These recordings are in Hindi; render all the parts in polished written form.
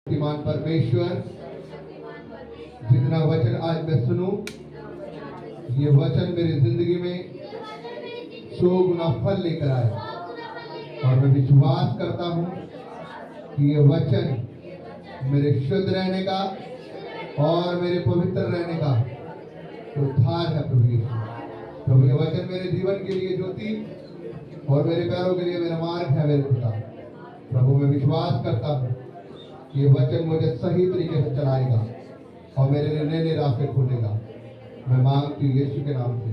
शक्तिमान परमेश्वर, जितना वचन आज मैं सुनूं, ये वचन मेरी जिंदगी में 100 गुना फल लेकर आए। और मैं विश्वास करता हूं कि ये वचन मेरे शुद्ध रहने का और मेरे पवित्र रहने का उद्धार है। प्रभु, ये वचन मेरे जीवन के लिए ज्योति और मेरे पैरों के लिए मेरा मार्ग है। मेरे पिता प्रभु, मैं विश्वास करता हूं ये वचन मुझे सही तरीके से चलाएगा और मेरे लिए नए नए रास्ते खोलेगा। मैं मांगती हूँ यीशु के नाम से,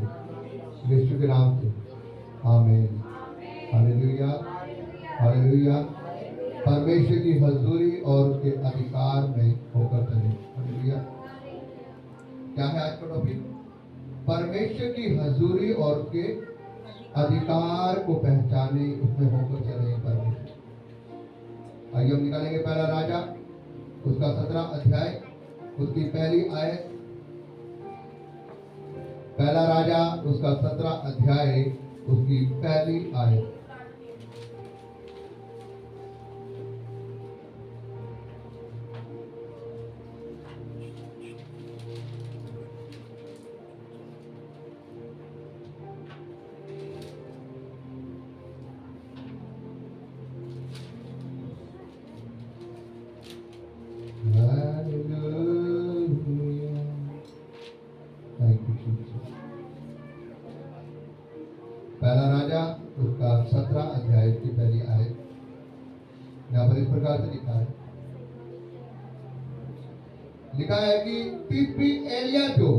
यीशु के नाम से, आमीन। Hallelujah, hallelujah. परमेश्वर की हजूरी और उसके अधिकार में होकर चले। हालेलुया। क्या है आज का टॉपिक? परमेश्वर की हजूरी और उसके अधिकार को पहचाने, उसमें होकर चले। परमेश्वर, आइए हम निकालेंगे पहला राजा उसका 17 अध्याय उसकी पहली आयत। पहला राजा उसका 17 अध्याय उसकी पहली आयत। पहला राजा उसका 17 अध्याय की पहली आयत। यहाँ पर इस प्रकार से लिखा है कि तिब्बी एलिया जो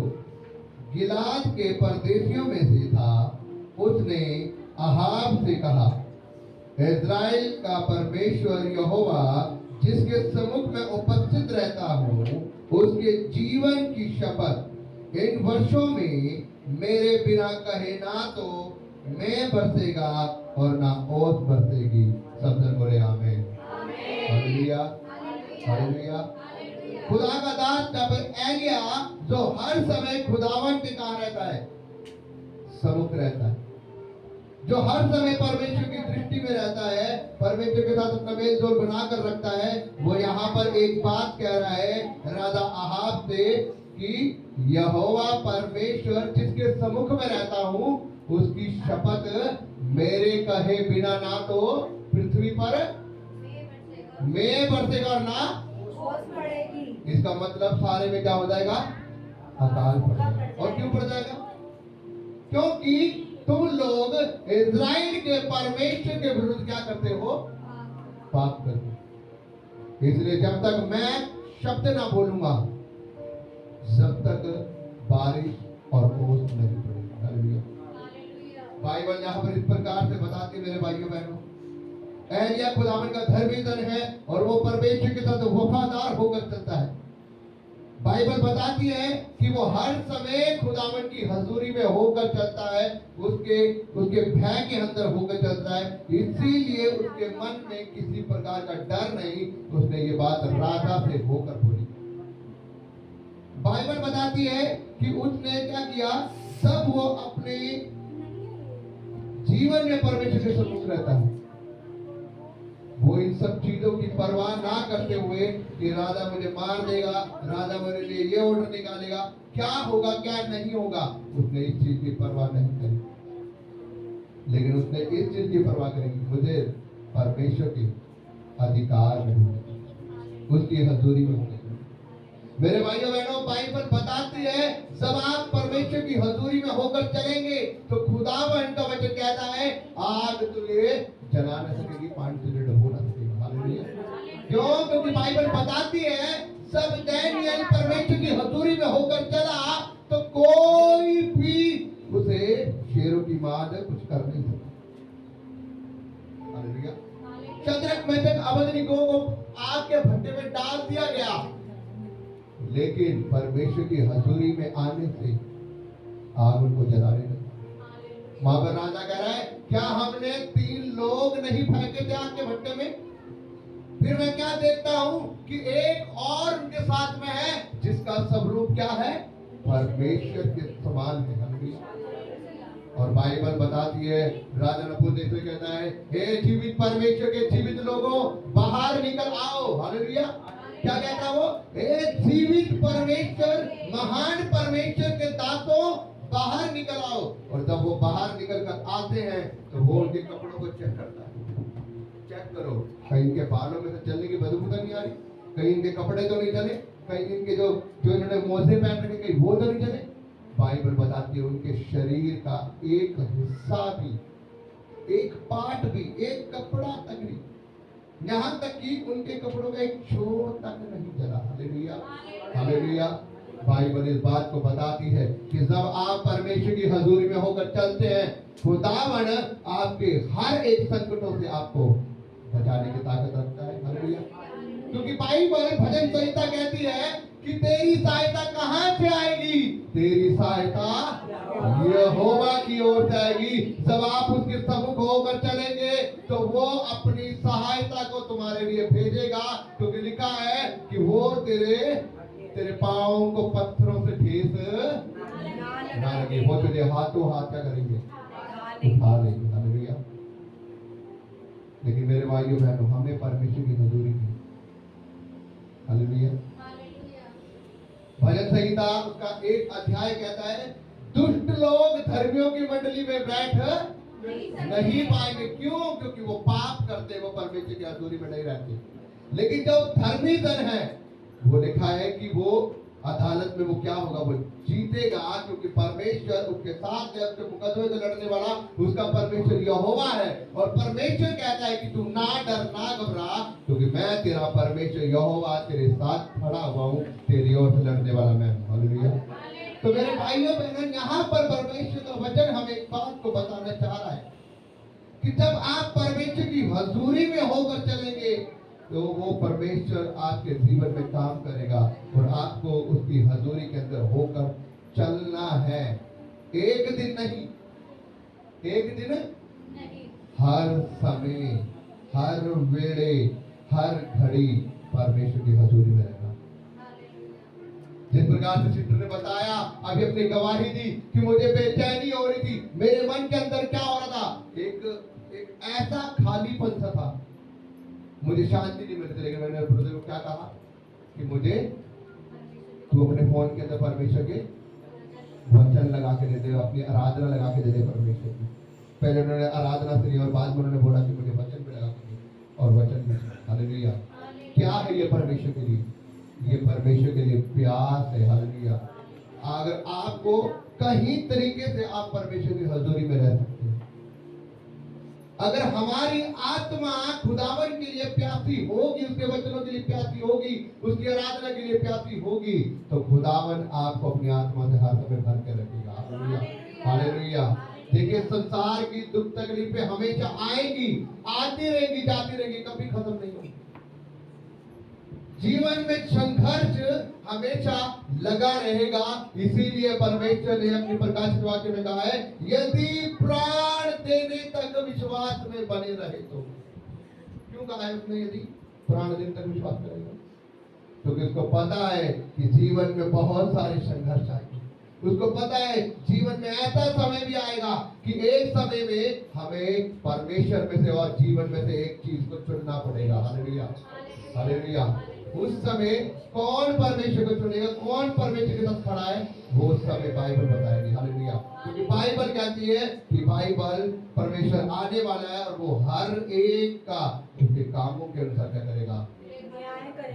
गिलाद के परदेशियों में से था, उसने अहाब से कहा, इस्राएल का परमेश्वर यहोवा जिसके सम्मुख में उपस्थित रहता हूँ, उसके जीवन की शपथ, इन वर्षों में मेरे बिना कहे ना तो मैं बरसेगा और ना ओस बरसेगी। सब जन बोले आमीन। Hallelujah, hallelujah. खुदा का दास जब एलिया जो हर समय खुदावन के कहाँ रहता है, सम्मुख रहता है, जो हर समय परमेश्वर की दृष्टि में रहता है, परमेश्वर के साथ अपना मेल जोल बनाकर रखता है, वो यहाँ पर एक बात कह रहा है राजा अहाब से कि यहोवा परमेश्वर जिसके सम्मुख में रहता हूँ, उसकी शपथ मेरे कहे बिना ना तो पृथ्वी पर मैं बरसेगा और ना ओस पड़ेगी। इसका मतलब सारे में क्या हो जाएगा? अकाल पड़ जाएगा। और क्यों पड़ जाएगा? क्योंकि तुम लोग इस्राएल के परमेश्वर के विरुद्ध क्या करते हो? पाप करते हो। इसलिए जब तक मैं शब्द ना बोलूंगा, जब तक बारिश और ओस नहीं पड़ेगी। हालेलुया। बाइबल यहाँ पर इस प्रकार से बताती है मेरे भाइयों बहनों, एलिया खुदावन का धर्मी जन है और वो परमेश्वर के साथ वफादार होकर चलता है। बाइबल बताती है कि वो हर समय खुदावन की हजूरी में होकर चलता है, उसके भय के अंदर होकर चलता है। इसीलिए उसके मन में किसी प्रकार का डर नहीं। उसने ये बात राजा से होकर बोली। बाइबल बताती है कि उसने क्या किया, सब वो अपने जीवन में परमेश्वर के सम्मुख रहता है। वो इन सब चीजों की परवाह ना करते हुए कि राजा मुझे मार देगा, राजा मेरे लिए ये ऑर्डर निकालेगा, क्या होगा क्या नहीं होगा, उसने इस चीज की परवाह नहीं करी। लेकिन उसने इस चीज की परवाह करी, मुझे परमेश्वर के अधिकार में होना, उसकी हजूरी में होना। मेरे भाइयों बहनों, बाइबल बताती है जब आप परमेश्वर की हजूरी में होकर चलेंगे तो खुदावन का वचन कहता है आग तुझे जला न सकेगी, पानी तुझे डुबो न सकेगा। हालेलुया। क्यों? क्योंकि बाइबल बताती है सब दानियेल परमेश्वर की हजूरी में होकर चला तो कोई भी उसे शेरों की मार कुछ कर नहीं सकता। हालेलुया। शद्रक, मेशक, अबेदनीगो को आग के भट्टे में डाल दिया गया, लेकिन परमेश्वर की हजूरी में आने से आग उनको जलाने लगा। मगर राजा कह रहा है क्या हमने 3 लोग नहीं फेंके थे आग के भट्टे में? फिर मैं क्या देखता हूं कि एक और उनके साथ में है जिसका स्वरूप क्या है? परमेश्वर के समान है। और बाइबल बताती है, राजा नबूकदनेस्सर कहता है, हे जीवित परमेश्वर के जीवित लोगों, बाहर निकल आओ। हालेलुया। क्या कहता वो? एक जीवित परमेश्वर, महान परमेश्वर के दांतों बाहर निकल आओ। और जब वो बाहर निकल कर आते हैं तो वो उनके कपड़ों को चेक करता है। चेक करो, कहीं इनके बालों में से चलने की बदबू तो नहीं आ रही, कहीं इनके कपड़े तो नहीं चले, कहीं इनके जो जो इन्होंने मोजे पहन रखे कहीं वो तो नहीं चले। बाइबल बताती है उनके शरीर का एक हिस्सा भी, एक पार्ट भी, एक कपड़ा तक नहीं, यहाँ तक कि उनके कपड़ों का एक छोर तक नहीं चला। Hallelujah, hallelujah. बाइबल इस बात को बताती है कि जब आप परमेश्वर की हजूरी में होकर चलते हैं, खुदावन आपके हर एक संकटों से आपको बचाने की ताकत रखता है। हालेलुया। क्योंकि बाइबल भजन संहिता कहती है कि तेरी सहायता कहां से आएगी? तेरी सहायता यहोवा की ओर से आएगी। जब आप उसके सम्मुख होकर चलेंगे तो वो अपनी सहायता को तुम्हारे लिए भेजेगा, क्योंकि लिखा है कि वो तेरे पाँव को पत्थरों से ठेस ना लगे। वो तुझे हाथों हाथ क्या करेंगे? उठा लेंगे। हालेलुया। लेकिन मेरे भाइयों बहनों, हमें परमेश्वर की हजूरी की। हालेलुया। भजन संहिता उसका एक अध्याय कहता है, दुष्ट लोग धर्मियों की मंडली में बैठ नहीं पाएंगे। क्यों? क्योंकि वो पाप करते, वो परमेश्वर की हजूरी में नहीं रहते। लेकिन जो धर्मी जन है, वो लिखा है कि वो अदालत में वो क्या होगा? वो जीतेगा, क्योंकि परमेश्वर उसके साथ है। उसके मुकदमे से लड़ने वाला उसका परमेश्वर यहोवा है। और परमेश्वर कहता है कि तू ना डर ना घबरा, क्योंकि मैं तेरा परमेश्वर यहोवा तेरे साथ खड़ा हुआ हूँ, तेरी ओर से लड़ने वाला मैं हूँ। हालेलुया। तो मेरे भाइयों बहनों, यहाँ पर परमेश्वर का वचन हमें एक बात को बताना चाह रहा है कि जब आप परमेश्वर की हजूरी में होकर चलेंगे तो वो परमेश्वर आपके जीवन में काम करेगा, और आपको उसकी हजूरी के अंदर होकर चलना है। एक दिन नहीं, एक दिन नहीं, हर समय, हर वेले, हर घड़ी परमेश्वर की हजूरी में रहना। जिस प्रकार से सिस्टर ने बताया, अभी अपनी गवाही दी कि मुझे बेचैनी हो रही थी, मेरे मन के अंदर क्या हो रहा था? एक ऐसा खालीपन सा था, मुझे शांति नहीं मिलती। लेकिन मैंने ब्रदर को क्या कहा कि मुझे तू अपने फोन के अंदर परमेश्वर के वचन लगा के दे दे, अपनी आराधना लगा के दे दे परमेश्वर की। पहले उन्होंने आराधना सुनी और बाद में उन्होंने बोला कि मुझे वचन भी लगा के दे, और वचन भी। हालेलुया। क्या है ये परमेश्वर के लिए? ये परमेश्वर के लिए प्यास है। हालेलुया। अगर आपको कहीं तरीके से आप परमेश्वर की हजूरी में रह सकते हैं, अगर हमारी आत्मा खुदावन के लिए प्यासी होगी, उसके वचनों के लिए प्यासी होगी, उसकी आराधना के लिए प्यासी होगी, तो खुदावन आपको अपनी आत्मा से हर समय भर के रखेगा। Hallelujah, hallelujah. देखिए, संसार की दुख तकलीफें हमेशा आएगी, आती रहेगी, जाती रहेगी, कभी खत्म नहीं होगी। जीवन में संघर्ष हमेशा लगा रहेगा। इसीलिए परमेश्वर ने अपनी प्रकाशित वाक्य में कहा है, यदि प्राण देने तक विश्वास में बने रहे तो। क्यों कहा है उसने यदि प्राण देने तक विश्वास करेगा? क्योंकि उसको पता है कि जीवन में बहुत सारे संघर्ष आएंगे। उसको पता है जीवन में ऐसा समय भी आएगा कि एक समय में हमें परमेश्वर में से और जीवन में से एक चीज को चुनना पड़ेगा। Hallelujah, hallelujah. उस समय कौन परमेश्वर को चुनेगा, कौन परमेश्वर के साथ खड़ा है, वो उस समय बाइबल बताएगी। हालेलुया। क्योंकि बाइबल कहती है कि बाइबल परमेश्वर आने वाला है और वो हर एक का उसके कामों के अनुसार क्या करेगा?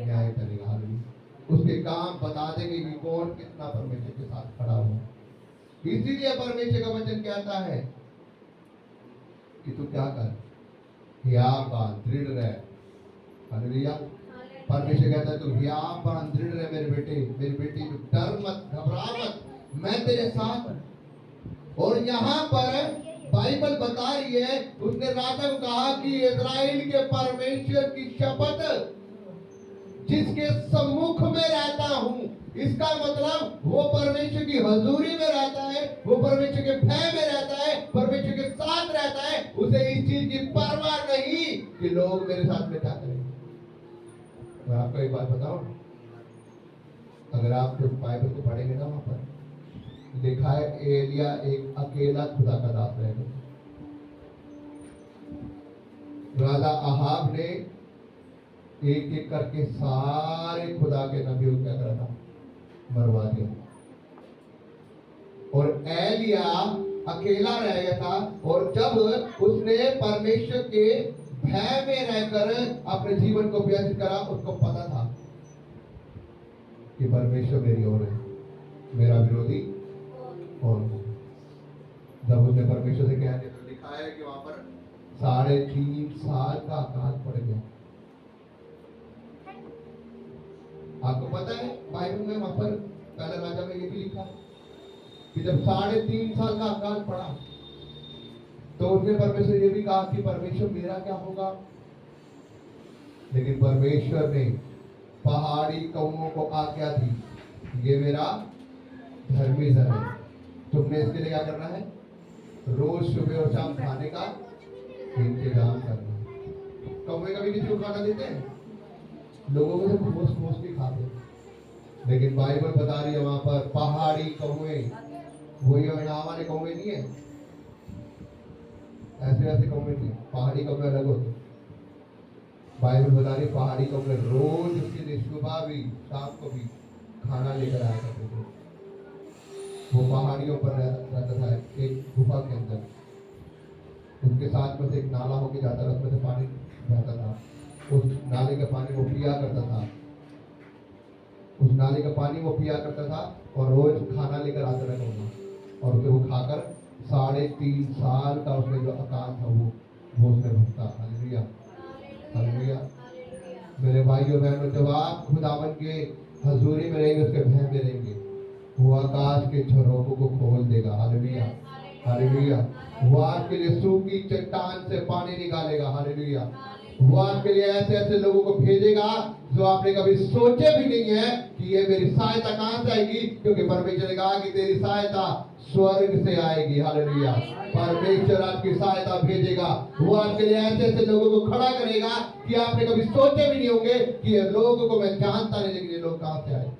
न्याय करेगा। हालेलुया। उसके काम बता देंगे कि कौन कितना परमेश्वर के साथ खड़ा हुआ। इसीलिए परमेश्वर का वचन कहता है कि तू क्या कर, दृढ़ रह। हालेलुया। परमेश्वर कहता है तू दृढ़ रह मेरे बेटे, मेरी बेटी, तू डर मत, घबरा मत, मैं तेरे साथ हूं। और यहाँ पर बाइबल बता रही है, उसने राजा को कहा कि इस्राएल के परमेश्वर की शपथ जिसके सम्मुख में रहता हूं, इसका मतलब वो परमेश्वर की हजूरी में रहता है, वो परमेश्वर के भय में रहता है, परमेश्वर के साथ रहता है। उसे इस चीज की परवाह नहीं कि लोग मेरे साथ में क्या करेंगे। मैं आपको एक बात बताऊं, अगर आप कुछ बाइबल को पढ़ेंगे ना, वहां पर लिखा है एलिया एक अकेला खुदा का दास रहेगा। राजा अहाब ने एक एक करके सारे खुदा के नबियों को क्या करा था, मरवा दिया। और एलिया अकेला रह गया था। और जब उसने परमेश्वर के भय में रहकर अपने जीवन को व्यतीत करा, उसको पता था कि परमेश्वर मेरी ओर है, मेरा विरोधी और है। जब उसने परमेश्वर से कहा, तो लिखा है कि वहां पर 3.5 साल का अकाल पड़ गया। आपको पता है बाइबल में वहां पर पहला राजा में ये भी लिखा कि जब 3.5 साल का अकाल पड़ा, तो उसने परमेश्वर ये भी कहा कि परमेश्वर मेरा क्या होगा। लेकिन परमेश्वर ने पहाड़ी कौओं को आज्ञा दी, ये मेरा धर्मी जन है, तुमने इसके लिए क्या करना है, रोज सुबह और शाम खाने का इंतजाम करना है। कौवे कभी किसी को खाना देते हैं? लोगों को तो खोस खोस के खाते हैं। लेकिन बाइबल बता रही है वहां पर पहाड़ी कौवे, वही यहाँ वाले कौवे नहीं है, ऐसे ऐसे कौवे नहीं, पहाड़ी कौवे अलग होते। बाइबल बता रही पहाड़ी कौवे रोज उसके लिए सुबह भी शाम को भी खाना लेकर आया करते थे। वो पहाड़ियों पर रहता था एक गुफा के अंदर, उसके साथ में से एक नाला होके जाता था, उसमें से पानी बहता था। उस नाले का पानी वो पिया करता था, उस नाले का पानी वो पिया करता था और रोज खाना लेकर आता रहता, और फिर वो खाकर 3.5 साल का उसमें जो अकाल था वो उसने भुगता। Hallelujah, hallelujah. मेरे भाइयों बहनों, जब आप खुदावन के हजूरी में रहेंगे, उसके भय में रहेंगे, वो आकाश के झरोखों को खोल देगा। Hallelujah, hallelujah. वो आपके लिए सूखी चट्टान से पानी निकालेगा। हालेलुया। वो आपके लिए ऐसे ऐसे लोगों को भेजेगा जो आपने कभी सोचे भी नहीं है कि ये मेरी सहायता कहां से आएगी, क्योंकि परमेश्वर ने कहा कि तेरी सहायता स्वर्ग से आएगी। हालेलुया। परमेश्वर आपकी सहायता भेजेगा। वो आपके लिए ऐसे ऐसे लोगों को खड़ा करेगा कि आपने कभी सोचे भी नहीं होंगे कि ये लोगों को मैं जानता नहीं, लेकिन ये लोग कहां से आए।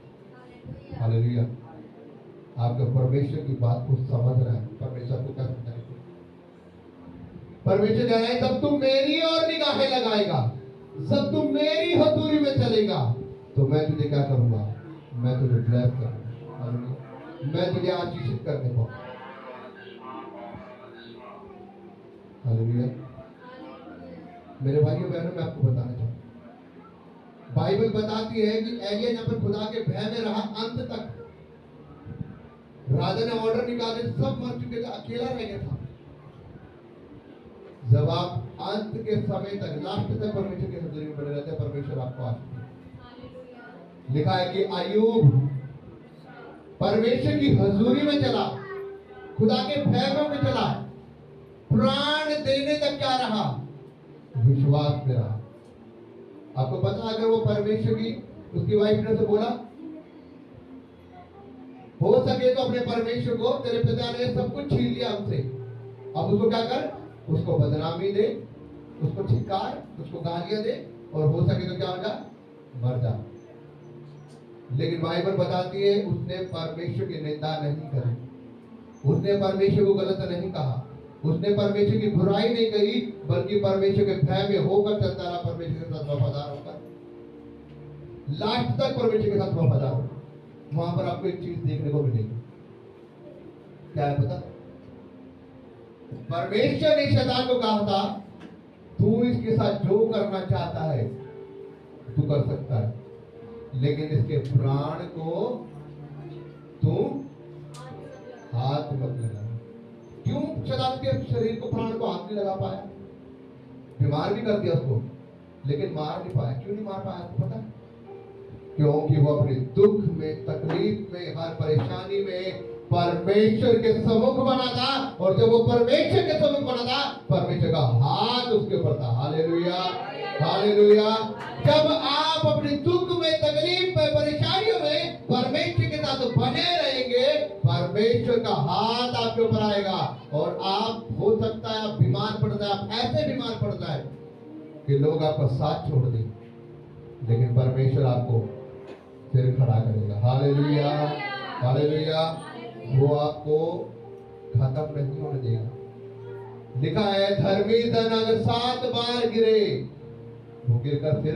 हालेलुया। आपका परमेश्वर की बात को समझ रहा है, परमेश्वर को क्या समझाएगा? परमेश्वर कह रहा है जब तुम मेरी ओर निगाहें लगाएगा, जब तुम मेरी हथूरी में चलेगा, तो मैं तुझे क्या करूंगा, मैं तुझे ब्लेस करूंगा, मैं तुझे आशीषित करने पाऊंगा। हालेलुया। मेरे भाइयों बहनों, मैं आपको बताना चाहूंगा, बाइबल बताती है कि एलिया जब पर खुदा के भय में रहा अंत तक, राजा ने ऑर्डर निकाले, सब मर चुके थे, अकेला रह गया था। जब आप अंत के समय तक, लास्ट तक परमेश्वर के हजूरी में बने रहते हैं, परमेश्वर आपको आशीष। लिखा है कि अय्यूब परमेश्वर की हजूरी में चला, खुदा के भय में चला, प्राण देने तक क्या रहा, विश्वास में रहा। आपको पता, अगर वो परमेश्वर की, उसकी वाइफ ने उसे बोला, हो सके तो अपने परमेश्वर को, तेरे पिता ने सब कुछ छीन लिया हमसे, अब उसको क्या कर, उसको बदनामी दे, उसको छिकार, उसको गालियां दे, और हो सके तो क्या हो जा, मर जा। लेकिन बाइबल बताती है उसने परमेश्वर की निंदा नहीं करी, उसने परमेश्वर को गलत नहीं कहा, उसने परमेश्वर की बुराई नहीं करी, बल्कि परमेश्वर के भय में होकर चलता रहा, परमेश्वर के साथ वफादार होकर, लास्ट तक परमेश्वर के साथ वफादार हो। वहां पर आपको एक चीज देखने को मिलेगी, क्या है पता? परमेश्वर ने शैतान को कहा था, तू इसके साथ जो करना चाहता है तू कर सकता है, लेकिन इसके प्राण को तू हाथ मत लगा। क्यों शैतान के शरीर को, प्राण को हाथ नहीं लगा पाया? बीमार भी कर दिया उसको, लेकिन मार नहीं पाया। क्यों नहीं मार पाया आपको पता? क्योंकि वो अपने दुख में, तकलीफ में, हर परेशानी में परमेश्वर के सम्मुख बना था, और जब वो परमेश्वर के सम्मुख बना था, परमेश्वर का हाथ उसके ऊपर था। Hallelujah, hallelujah. जब आप अपने दुख में, तकलीफ में, परेशानियों में परमेश्वर के साथ बने रहेंगे, परमेश्वर का हाथ आपके ऊपर आएगा, और आप, हो सकता है आप बीमार पड़ जाए, आप ऐसे बीमार पड़ जाए कि लोग आपका साथ छोड़ दें, लेकिन परमेश्वर आपको फिर खड़ा करेगा। Hallelujah, hallelujah. वो आपको खत्म नहीं होने देगा। लिखा है धर्मी जन अगर 7 बार गिरे, वो गिरकर फिर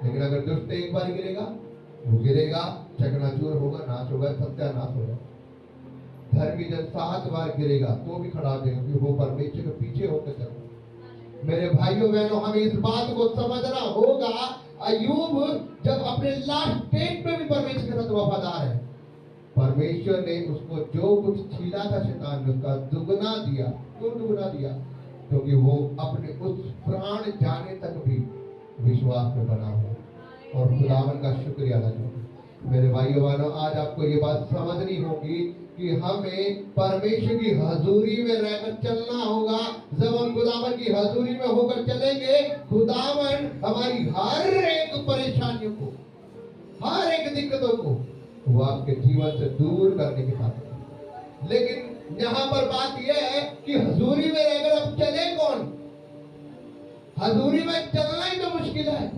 लेकिन अगर दुष्ट एक बार गिरेगा, वो गिरेगा, चकनाचूर होगा, नाश होगा, सत्यानाश होगा। धर्मी जन 7 बार गिरेगा तो भी खड़ा हो जाएगा, क्योंकि वो परमेश्वर के पीछे होकर चल। मेरे भाइयों बहनों, हमें इस बात को समझना होगा, अय्यूब जब अपने लास्ट स्टेज पे भी परमेश्वर के साथ वफादार है, परमेश्वर ने उसको जो कुछ छीना था शैतान ने उसका दुगना दिया। क्यों दुगना दिया? क्योंकि वो अपने उस प्राण जाने तक भी विश्वास में बना हुआ और खुदावन का शुक्रिया अदा करें। मेरे भाइयों बहनों, आज आपको ये बात समझनी होगी कि हमें परमेश्वर की हजूरी में रहकर चलना होगा। जब हम खुदावन की हजूरी में होकर चलेंगे, खुदावन हमारी हर एक परेशानियों को, हर एक दिक्कतों को वो आपके जीवन से दूर करने के साथ। लेकिन यहाँ पर बात यह है कि हजूरी में रहकर अब चले कौन? हजूरी में चलना ही तो मुश्किल है।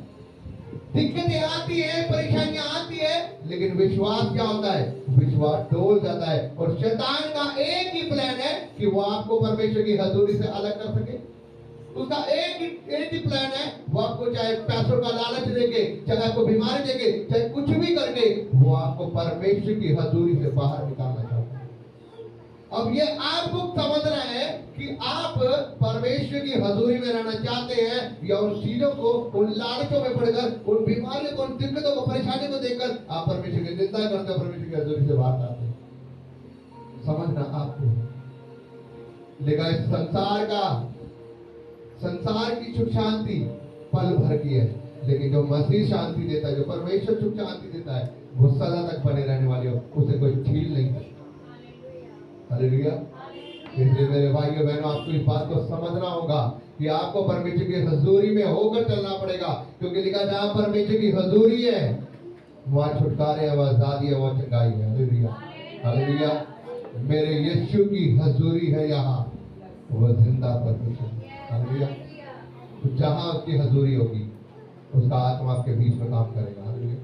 दिक्कतें आती है, परेशानियां आती है, लेकिन विश्वास क्या होता है? विश्वास डोल जाता है। और शैतान का एक ही प्लान है कि वो आपको परमेश्वर की हजूरी से अलग कर सके। उसका एक ही प्लान है, वो आपको चाहे पैसों का लालच देके, चाहे आपको बीमारी देके, चाहे कुछ भी करके, वो आपको परमेश्वर की हजूरी से बाहर निकालना चाहता है। अब ये आपको समझना है कि आप परमेश्वर की हजूरी में रहना चाहते हैं या उन चीजों को, उन लालचों में पड़कर, उन बीमारियों को, उन दिक्कतों को, परेशानियों को देखकर आप परमेश्वर की निंदा करते हो, परमेश्वर की हजूरी से बाहर आते हैं। समझना आपको। लेकिन इस संसार की सुख शांति पल भर की है, लेकिन जो मसीह शांति देता है, जो परमेश्वर सुख शांति देता है, वो सदा तक बने रहने वाली हो, उसे कोई छीन नहीं सकता। हालेलुया। इसलिए मेरे भाइयों बहनों, आपको इस बात को समझना होगा कि आपको परमेश्वर की हजूरी में होकर चलना पड़ेगा, क्योंकि लिखा जहां परमेश्वर की हजूरी है वहां छुटकारे है, वहां आजादी है, वहां चंगाई है। Hallelujah, hallelujah. मेरे यीशु की हजूरी है यहाँ, वो जिंदा परमेश्वर। हालेलुया। तो जहां उसकी हजूरी होगी, उसका आत्मा आपके बीच में काम करेगा। हालेलुया।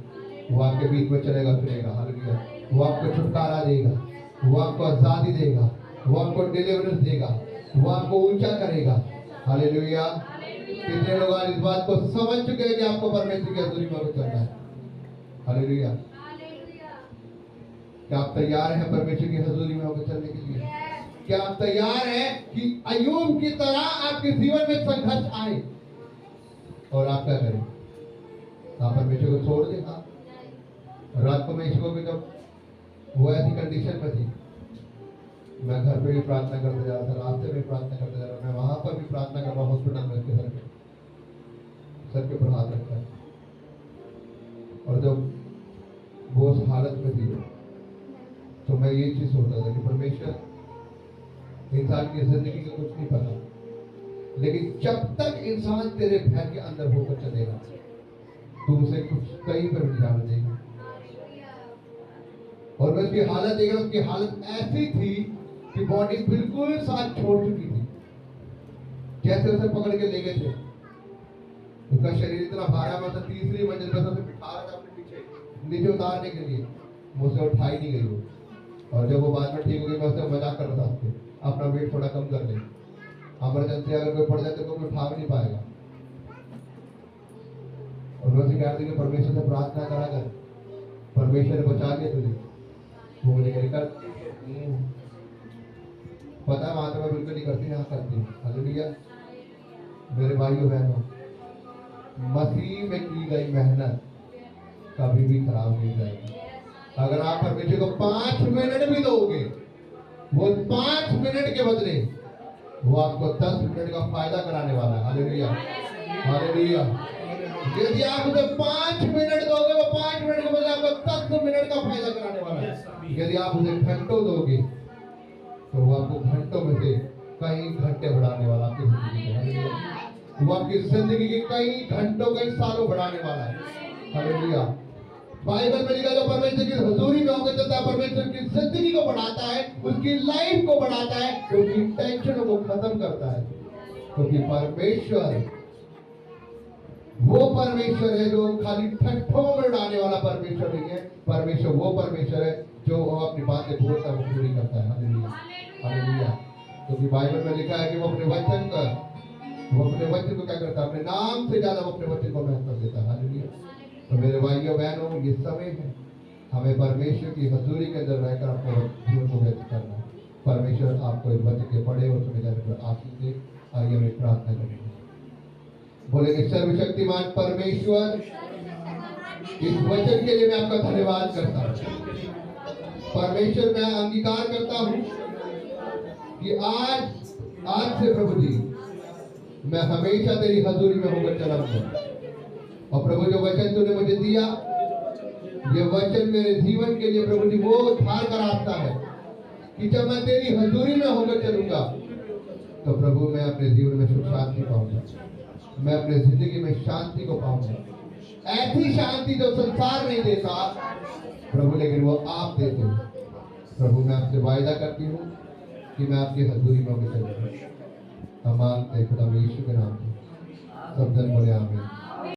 वो आपके बीच में चलेगा फिरेगा। हालेलुया। वो आपको छुटकारा देगा, वो आपको आजादी देगा, वो आपको डिलीवरेंस देगा, वो आपको ऊंचा करेगा। हालेलुया। कितने लोग आज इस बात को समझ चुके हैं कि आपको परमेश्वर की हजूरी में चलना है? हालेलुया। क्या आप तैयार हैं परमेश्वर की हजूरी में होकर चलने के लिए? क्या आप तैयार हैं कि अय्यूब की तरह आपके जीवन में संघर्ष आए और आप क्या करें? आप परमेश्वर को छोड़ दें? रात को मैं ईश्वर को जब वो ऐसी कंडीशन में थी, मैं घर पे भी प्रार्थना करते जा रहा था, रास्ते में प्रार्थना करते जा रहा था, मैं वहां पर भी प्रार्थना कर रहा हूँ, हॉस्पिटल में उसके सर के ऊपर हाथ रखा है। और जब वो उस हालत में थी तो मैं ये चीज सोचता था कि परमेश्वर, इंसान की जिंदगी का कुछ नहीं पता, लेकिन जब तक इंसान तेरे भय के अंदर होकर चलेगा, तू उसे कुछ कहीं पर भी जाने देगा। और मैं उसकी हालत देख रहा, उसकी हालत ऐसी थी कि बॉडी बिल्कुल साथ छोड़ चुकी थी, जैसे उसे पकड़ के ले गए थे। उसका शरीर इतना भारा हुआ था, तीसरी मंजिल पर उसे बिठा रहा था अपने पीछे, नीचे उतारने के लिए, मुझसे उठाई नहीं गई वो। और जब वो बाद में ठीक हो गई, मैं उससे मजाक कर रहा था, अपना वेट थोड़ा कम कर ले, इमरजेंसी अगर कोई पड़ जाए तो कोई उठा भी नहीं पाएगा। और मैं उसे कह रही थी कि परमेश्वर से प्रार्थना करा कर, परमेश्वर ने बचा लिया तुझे। वो मुझे कहकर पता है, वहां तो मैं बिल्कुल नहीं करती, यहाँ करती हूँ। हालेलुया। मेरे भाइयों बहनों, मसीह में की गई मेहनत कभी भी खराब नहीं जाएगी। अगर आप परमेश्वर को 5 मिनट भी दोगे, वो 5 मिनट के बदले वो आपको 10 मिनट का फायदा कराने वाला है। Hallelujah, hallelujah. यदि आप उसे 5 मिनट दोगे, वो 5 मिनट के बदले आपको 10 मिनट का फायदा कराने वाला है। यदि आप उसे घंटों दोगे, तो वो आपको घंटों में से कई घंटे बढ़ाने वाला आपकी जिंदगी में। वो आपकी जिंदगी के कई घंटों, कई सालों बढ़ाने वाला है। हालेलुया। बाइबल में लिखा, जो परमेश्वर की हजूरी में होकर चलता है, परमेश्वर की जिंदगी को बढ़ाता है, उसकी लाइफ को बढ़ाता है, उसकी टेंशनों को खत्म करता है। क्योंकि परमेश्वर वो परमेश्वर है जो खाली ठट्ठों में उड़ाने वाला परमेश्वर नहीं है। परमेश्वर वो परमेश्वर है जो अपनी बातें बोलता है, वो पूरी करता है। Hallelujah, hallelujah. क्योंकि बाइबल में लिखा है कि वो अपने वचन को क्या करता है? अपने नाम से ज्यादा वो अपने वचन को महत्व देता है। हालेलुया। तो मेरे भाइयों बहनों, ये समय है हमें परमेश्वर की हजूरी के अंदर रहकर अपने जीवन को व्यक्त करना है। परमेश्वर आपको इस वचन के पढ़े और सुने जाने पर आशीष दे। आइए हम एक प्रार्थना करेंगे। बोलेंगे, सर्वशक्तिमान परमेश्वर, इस वचन के लिए मैं आपका धन्यवाद करता हूँ। परमेश्वर, मैं अंगीकार करता हूँ कि आज से प्रभु जी मैं हमेशा तेरी हजूरी में होकर चलाऊंगा। और प्रभु, जो वचन तूने मुझे दिया, ये वचन मेरे जीवन के लिए प्रभु जी वो धार कर आता है कि जब मैं तेरी हजूरी में होकर चलूंगा तो प्रभु मैं अपने जीवन में सुख शांति पाऊंगा, मैं अपने जिंदगी में शांति को पाऊंगा। ऐसी शांति जो संसार नहीं देता प्रभु, लेकिन वो आप देते हो। प्रभु, मैं आपसे वायदा करती हूँ कि मैं आपकी हजूरी में होकर चलूंगा। हम मांगते खुदा यीशु के नाम में, सब जन बोले आमीन।